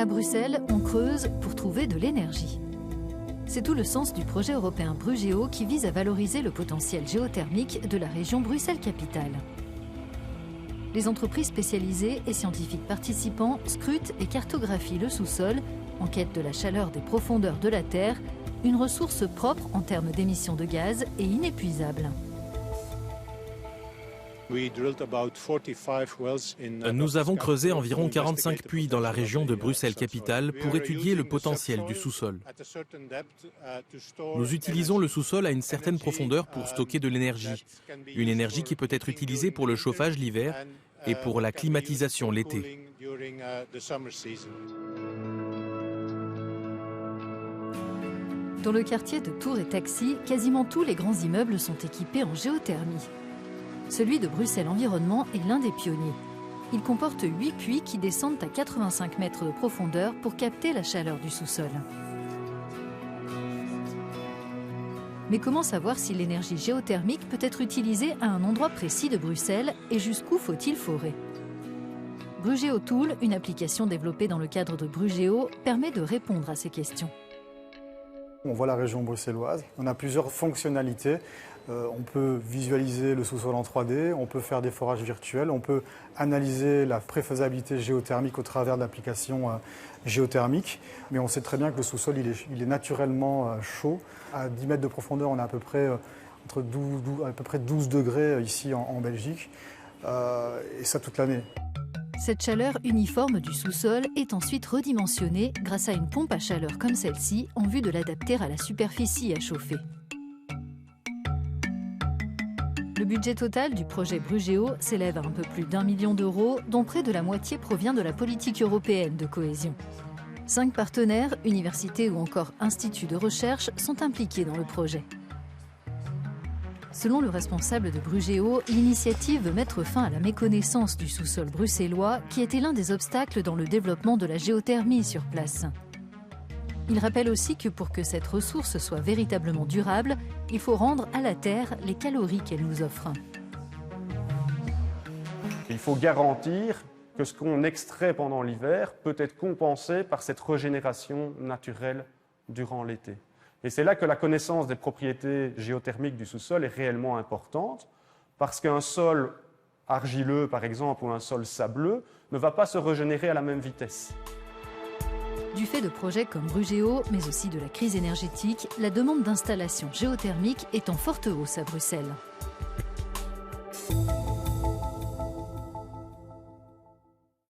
À Bruxelles, on creuse pour trouver de l'énergie. C'est tout le sens du projet européen Brugeo qui vise à valoriser le potentiel géothermique de la région Bruxelles-Capitale. Les entreprises spécialisées et scientifiques participants scrutent et cartographient le sous-sol en quête de la chaleur des profondeurs de la Terre, une ressource propre en termes d'émissions de gaz et inépuisable. Nous avons creusé environ 45 puits dans la région de Bruxelles-Capitale pour étudier le potentiel du sous-sol. Nous utilisons le sous-sol à une certaine profondeur pour stocker de l'énergie. Une énergie qui peut être utilisée pour le chauffage l'hiver et pour la climatisation l'été. Dans le quartier de Tours et Taxis, quasiment tous les grands immeubles sont équipés en géothermie. Celui de Bruxelles Environnement est l'un des pionniers. Il comporte 8 puits qui descendent à 85 mètres de profondeur pour capter la chaleur du sous-sol. Mais comment savoir si l'énergie géothermique peut être utilisée à un endroit précis de Bruxelles et jusqu'où faut-il forer? Brugeo Tool, une application développée dans le cadre de Brugeo, permet de répondre à ces questions. On voit la région bruxelloise, on a plusieurs fonctionnalités. On peut visualiser le sous-sol en 3D, on peut faire des forages virtuels, on peut analyser la préfaisabilité géothermique au travers de l'application géothermique. Mais on sait très bien que le sous-sol il est naturellement chaud. À 10 mètres de profondeur, on a à peu près, entre 12 degrés ici en Belgique, et ça toute l'année. Cette chaleur uniforme du sous-sol est ensuite redimensionnée grâce à une pompe à chaleur comme celle-ci en vue de l'adapter à la superficie à chauffer. Le budget total du projet Brugeo s'élève à un peu plus d'1 million d'euros, dont près de la moitié provient de la politique européenne de cohésion. 5 partenaires, universités ou encore instituts de recherche sont impliqués dans le projet. Selon le responsable de Brugeo, l'initiative veut mettre fin à la méconnaissance du sous-sol bruxellois qui était l'un des obstacles dans le développement de la géothermie sur place. Il rappelle aussi que pour que cette ressource soit véritablement durable, il faut rendre à la Terre les calories qu'elle nous offre. Il faut garantir que ce qu'on extrait pendant l'hiver peut être compensé par cette régénération naturelle durant l'été. Et c'est là que la connaissance des propriétés géothermiques du sous-sol est réellement importante, parce qu'un sol argileux, par exemple, ou un sol sableux, ne va pas se régénérer à la même vitesse. Du fait de projets comme Brugeo, mais aussi de la crise énergétique, la demande d'installation géothermique est en forte hausse à Bruxelles.